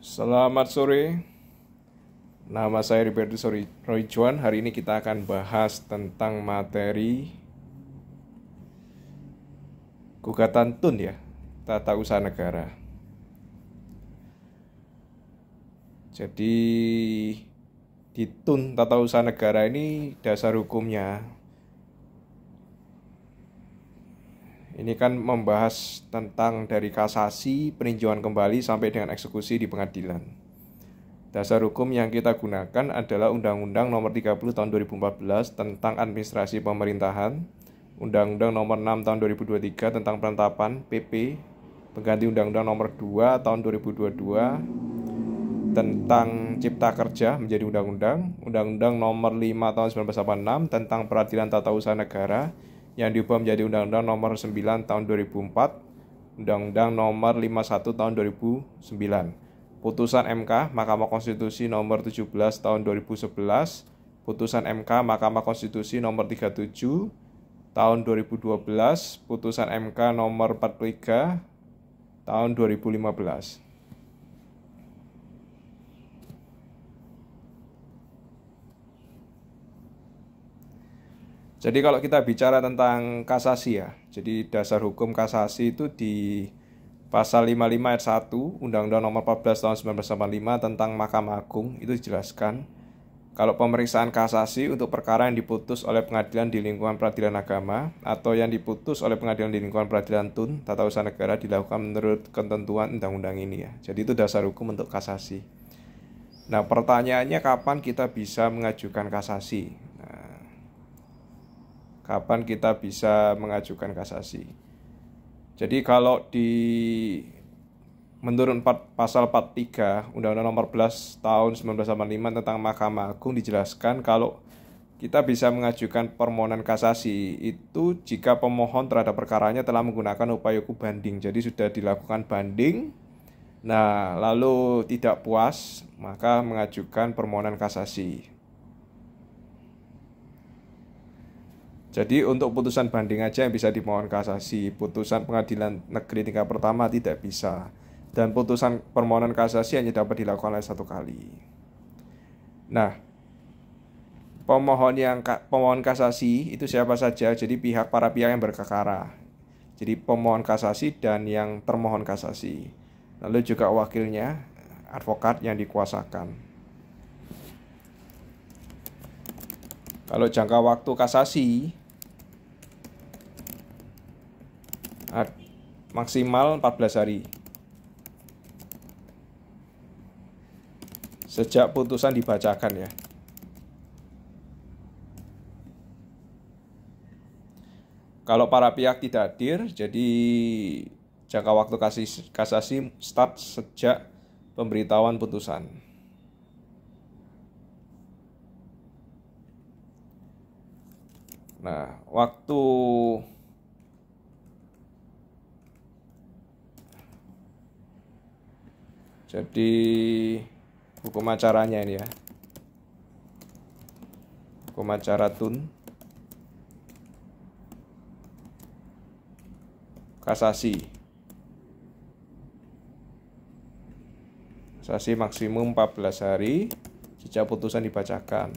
Selamat sore, nama saya Robertus Roy Juan. Hari ini kita akan bahas tentang materi gugatan TUN ya, Tata Usaha Negara. Jadi di TUN Tata Usaha Negara ini dasar hukumnya ini kan membahas tentang dari kasasi, peninjauan kembali sampai dengan eksekusi di pengadilan. Dasar hukum yang kita gunakan adalah Undang-Undang Nomor 30 Tahun 2014 tentang Administrasi Pemerintahan, Undang-Undang Nomor 6 Tahun 2023 tentang Penetapan PP, pengganti Undang-Undang Nomor 2 Tahun 2022 tentang Cipta Kerja menjadi Undang-Undang, Undang-Undang Nomor 5 Tahun 1986 tentang Peradilan Tata Usaha Negara yang diubah menjadi Undang-Undang Nomor 9 Tahun 2004, Undang-Undang Nomor 51 Tahun 2009. Putusan MK Mahkamah Konstitusi Nomor 17 Tahun 2011, Putusan MK Mahkamah Konstitusi Nomor 37 Tahun 2012, Putusan MK Nomor 43 Tahun 2015. Jadi kalau kita bicara tentang kasasi ya, jadi dasar hukum kasasi itu di Pasal 55 ayat 1 Undang-Undang Nomor 14 Tahun 1985 tentang Mahkamah Agung itu dijelaskan kalau pemeriksaan kasasi untuk perkara yang diputus oleh pengadilan di lingkungan peradilan agama atau yang diputus oleh pengadilan di lingkungan peradilan TUN Tata Usaha Negara dilakukan menurut ketentuan undang-undang ini ya. Jadi itu dasar hukum untuk kasasi. Nah, pertanyaannya kapan kita bisa mengajukan kasasi? Kapan kita bisa mengajukan kasasi? Jadi kalau menurut pasal 43 Undang-Undang Nomor 11 Tahun 1985 tentang Mahkamah Agung dijelaskan kalau kita bisa mengajukan permohonan kasasi itu jika pemohon terhadap perkaranya telah menggunakan upaya hukum banding. Jadi sudah dilakukan banding. Nah, lalu tidak puas, maka mengajukan permohonan kasasi. Jadi untuk putusan banding aja yang bisa dimohon kasasi, putusan pengadilan negeri tingkat pertama tidak bisa. Dan putusan permohonan kasasi hanya dapat dilakukan oleh satu kali. Nah, pemohon kasasi itu siapa saja? Jadi para pihak yang berperkara. Jadi pemohon kasasi dan yang termohon kasasi. Lalu juga wakilnya, advokat yang dikuasakan. Kalau jangka waktu kasasi maksimal 14 hari sejak putusan dibacakan ya. Kalau para pihak tidak hadir, jadi jangka waktu kasasi start sejak pemberitahuan putusan. Nah, jadi hukum acaranya ini ya. Hukum acara TUN kasasi maksimum 14 hari sejak putusan dibacakan.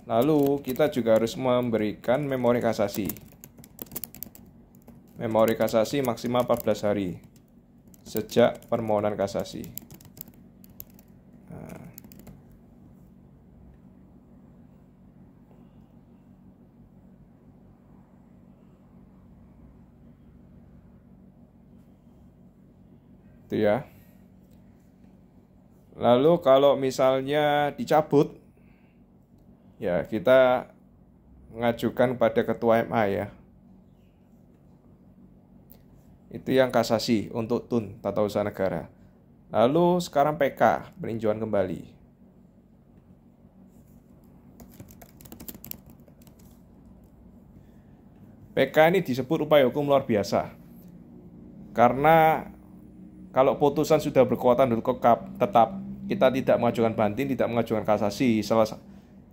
Lalu kita juga harus memberikan memori kasasi. Memori kasasi maksimal 14 hari sejak permohonan kasasi. Itu ya. Lalu kalau misalnya dicabut, ya kita mengajukan pada ketua MA ya. Itu yang kasasi untuk TUN Tata Usaha Negara. Lalu sekarang PK, peninjauan kembali. PK ini disebut upaya hukum luar biasa. Karena kalau putusan sudah berkekuatan hukum tetap, kita tidak mengajukan banding, tidak mengajukan kasasi.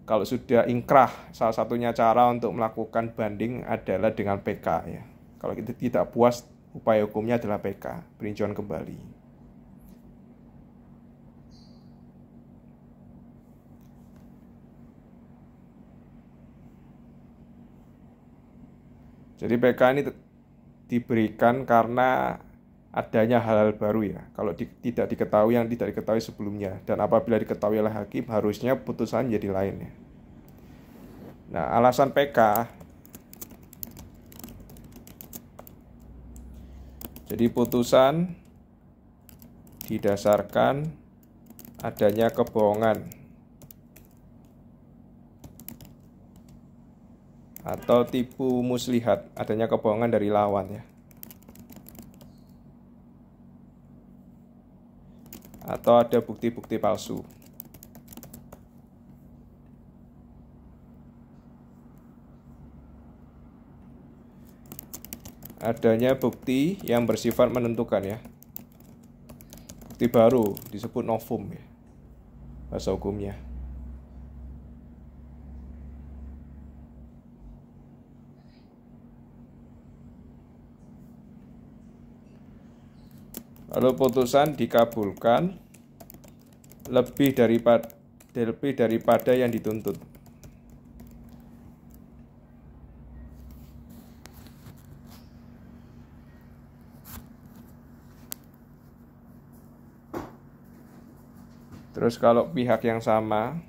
Kalau sudah ingkrah, salah satunya cara untuk melakukan banding adalah dengan PK ya. Kalau kita tidak puas, upaya hukumnya adalah PK, peninjauan kembali. Jadi PK ini diberikan karena adanya hal-hal baru ya. Kalau tidak diketahui yang tidak diketahui sebelumnya, dan apabila diketahui oleh hakim harusnya putusan jadi lain ya. Nah, alasan PK, jadi putusan didasarkan adanya kebohongan atau tipu muslihat, adanya kebohongan dari lawan ya, atau ada bukti-bukti palsu. Adanya bukti yang bersifat menentukan ya. Bukti baru disebut novum ya, bahasa hukumnya. Lalu putusan dikabulkan lebih daripada yang dituntut. Terus kalau pihak yang sama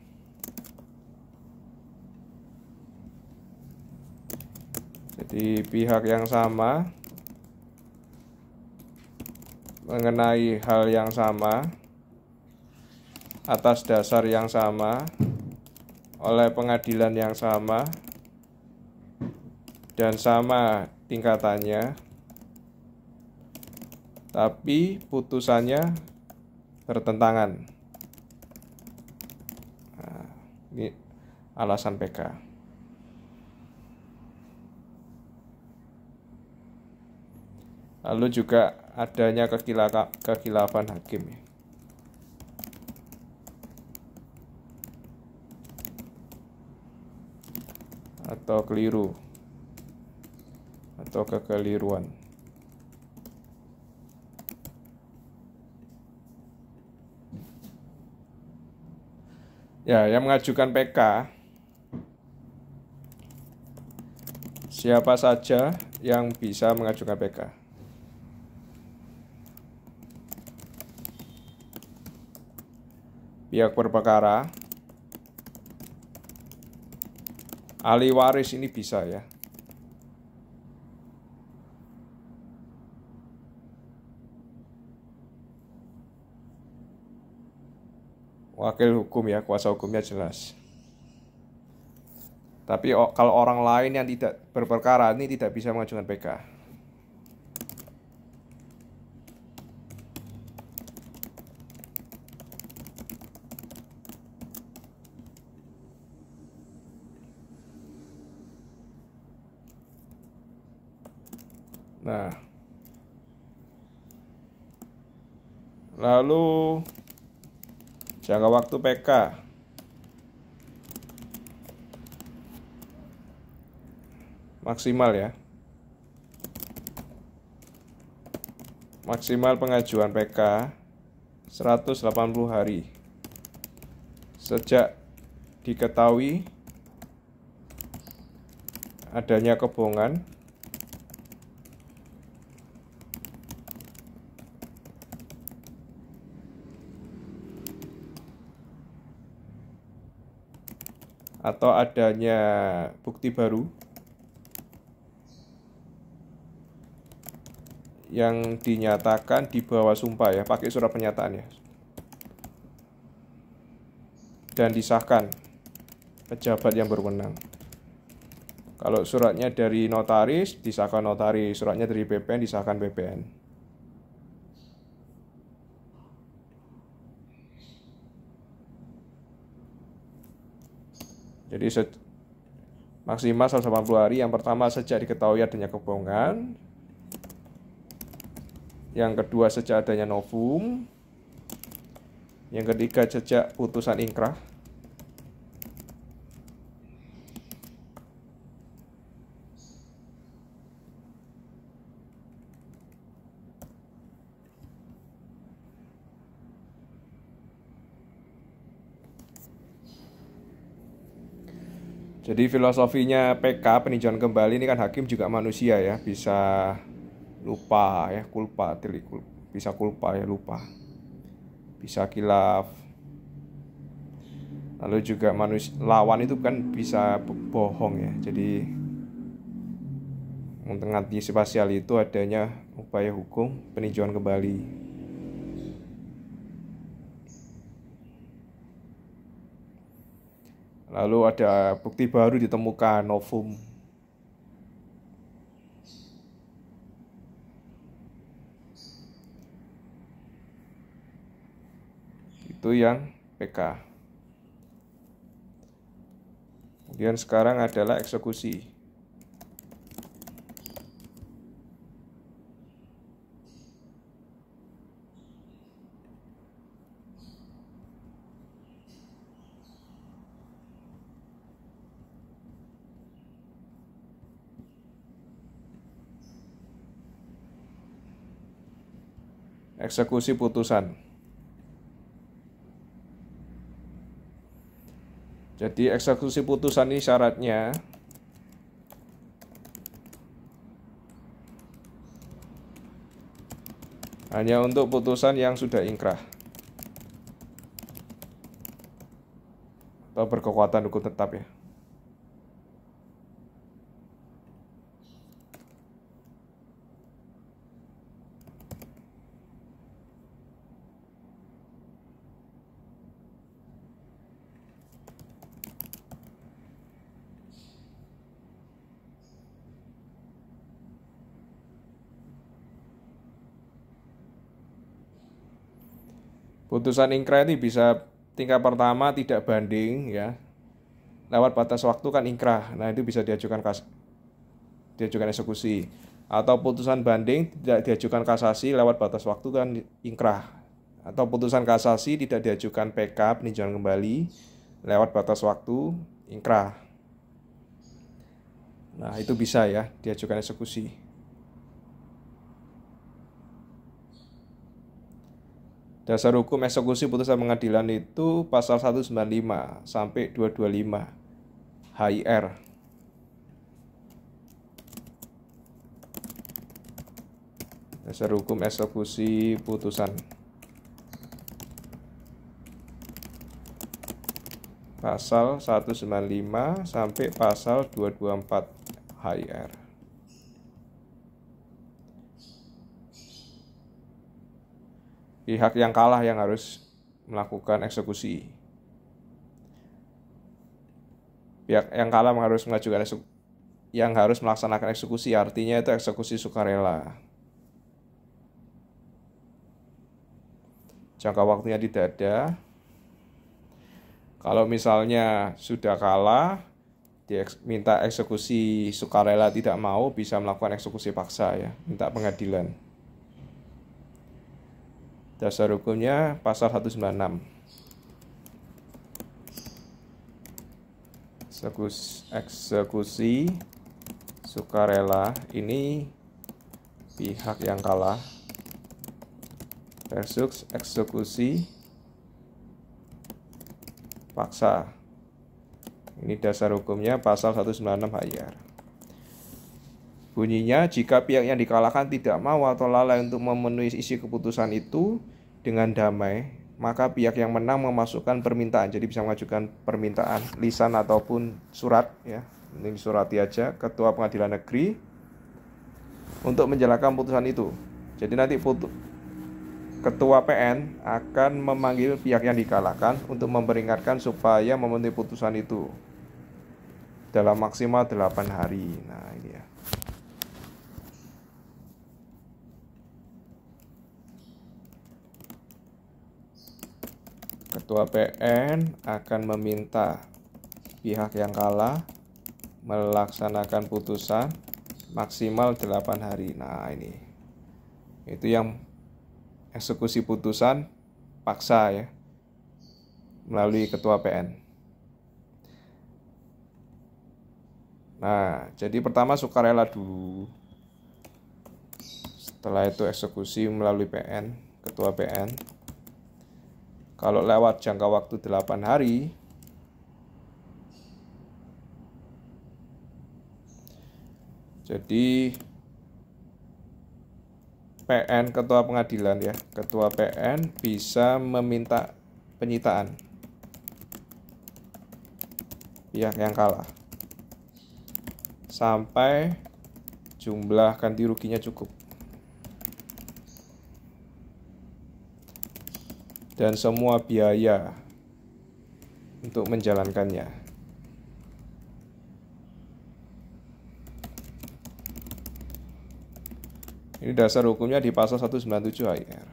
mengenai hal yang sama atas dasar yang sama oleh pengadilan yang sama dan sama tingkatannya, tapi putusannya bertentangan. Nah, ini alasan PK. Lalu juga adanya kekhilafan hakim ya. Atau keliru atau kekeliruan. Ya, yang mengajukan PK siapa saja yang bisa mengajukan PK? Pihak berperkara, ahli waris ini bisa ya. Wakil hukum ya, kuasa hukumnya jelas. Tapi kalau orang lain yang tidak berperkara ini tidak bisa mengajukan PK. Nah, lalu jangka waktu PK maksimal ya. Maksimal pengajuan PK 180 hari sejak diketahui adanya kebohongan atau adanya bukti baru yang dinyatakan di bawah sumpah ya, pakai surat pernyataan ya, dan disahkan pejabat yang berwenang. Kalau suratnya dari notaris, disahkan notaris. Suratnya dari BPN, disahkan BPN. Jadi maksimal 180 hari. Yang pertama sejak diketahui adanya kebohongan. Yang kedua sejak adanya novum. Yang ketiga sejak putusan ingkrah. Jadi filosofinya PK, peninjauan kembali ini kan hakim juga manusia ya, bisa lupa ya, bisa kulpa ya, lupa, bisa khilaf. Lalu juga lawan itu kan bisa bohong ya. Jadi untuk mengantisipasi hal itu adanya upaya hukum peninjauan kembali. Lalu ada bukti baru ditemukan, novum. Itu yang PK. Kemudian sekarang adalah eksekusi. Eksekusi putusan. Jadi eksekusi putusan ini syaratnya hanya untuk putusan yang sudah ingkrah atau berkekuatan hukum tetap ya. Putusan ingkrah ini bisa tingkat pertama tidak banding ya. Lewat batas waktu kan ingkrah. Nah, itu bisa diajukan eksekusi. Atau putusan banding tidak diajukan kasasi lewat batas waktu kan ingkrah. Atau putusan kasasi tidak diajukan PK peninjauan kembali lewat batas waktu ingkrah. Nah, itu bisa ya diajukan eksekusi. Dasar hukum eksekusi putusan pengadilan itu pasal 195 sampai 225 HIR. Dasar hukum eksekusi putusan. Pasal 195 sampai pasal 224 HIR. Pihak yang kalah yang harus melakukan eksekusi. Pihak yang kalah harus mengajukan yang harus melaksanakan eksekusi, artinya itu eksekusi sukarela. Jangka waktunya tidak ada. Kalau misalnya sudah kalah, minta eksekusi sukarela tidak mau, bisa melakukan eksekusi paksa ya, minta pengadilan. Dasar hukumnya pasal 196. Eksekusi sukarela ini pihak yang kalah versus eksekusi paksa. Ini dasar hukumnya pasal 196 HIR. Bunyinya, jika pihak yang dikalahkan tidak mau atau lalai untuk memenuhi isi keputusan itu dengan damai, maka pihak yang menang memasukkan permintaan. Jadi bisa mengajukan permintaan lisan ataupun surat ya. Ini surati aja Ketua Pengadilan Negeri untuk menjalankan putusan itu. Jadi nanti Ketua PN akan memanggil pihak yang dikalahkan untuk memperingatkan supaya memenuhi putusan itu dalam maksimal 8 hari. Nah, ini ya. Ketua PN akan meminta pihak yang kalah melaksanakan putusan maksimal 8 hari. Nah, ini. Itu yang eksekusi putusan paksa ya, melalui Ketua PN. Nah, jadi pertama sukarela dulu. Setelah itu eksekusi melalui PN, Ketua PN. Kalau lewat jangka waktu 8 hari, Jadi PN, ketua pengadilan ya, ketua PN bisa meminta penyitaan pihak yang kalah sampai jumlah ganti ruginya cukup dan semua biaya untuk menjalankannya. Ini dasar hukumnya di pasal 197 AIR.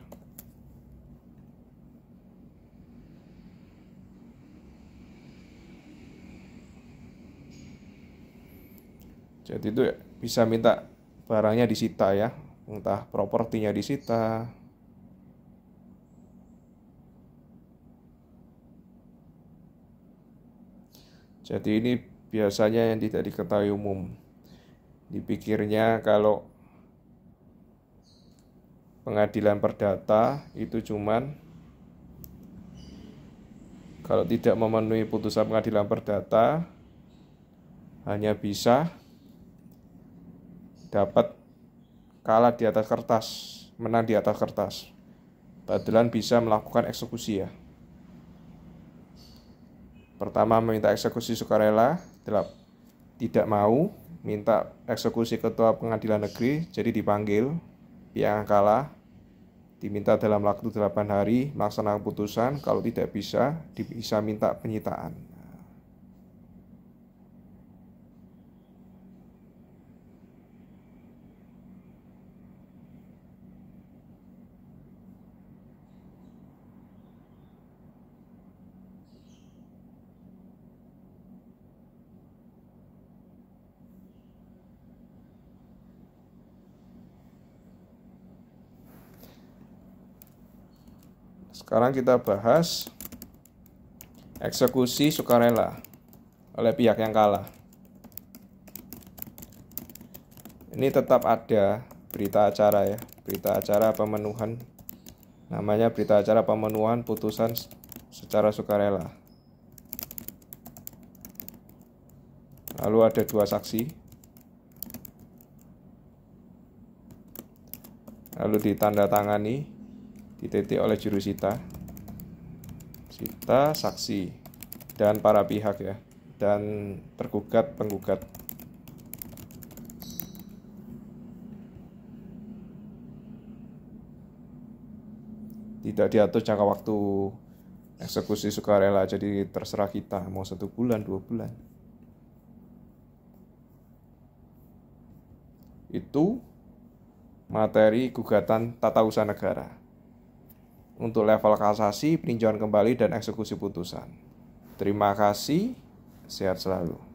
Jadi itu bisa minta barangnya disita ya, entah propertinya disita, jadi ini biasanya yang tidak diketahui umum. Dipikirnya kalau pengadilan perdata itu cuman kalau tidak memenuhi putusan pengadilan perdata hanya bisa dapat kalah di atas kertas, menang di atas kertas. Pengadilan bisa melakukan eksekusi ya. Pertama meminta eksekusi sukarela, tidak mau, minta eksekusi ketua pengadilan negeri, jadi dipanggil pihak yang kalah, diminta dalam waktu 8 hari melaksanakan putusan. Kalau tidak bisa minta penyitaan. Sekarang kita bahas eksekusi sukarela oleh pihak yang kalah. Ini tetap ada berita acara ya, berita acara pemenuhan, namanya berita acara pemenuhan putusan secara sukarela. Lalu ada 2 saksi, lalu ditandatangani, dititik oleh jurusita, sita, saksi, dan para pihak ya, dan tergugat, penggugat. Tidak diatur jangka waktu eksekusi sukarela, jadi terserah kita mau 1 bulan, 2 bulan. Itu materi gugatan tata usaha negara. Untuk level kasasi, peninjauan kembali, dan eksekusi putusan. Terima kasih, sehat selalu.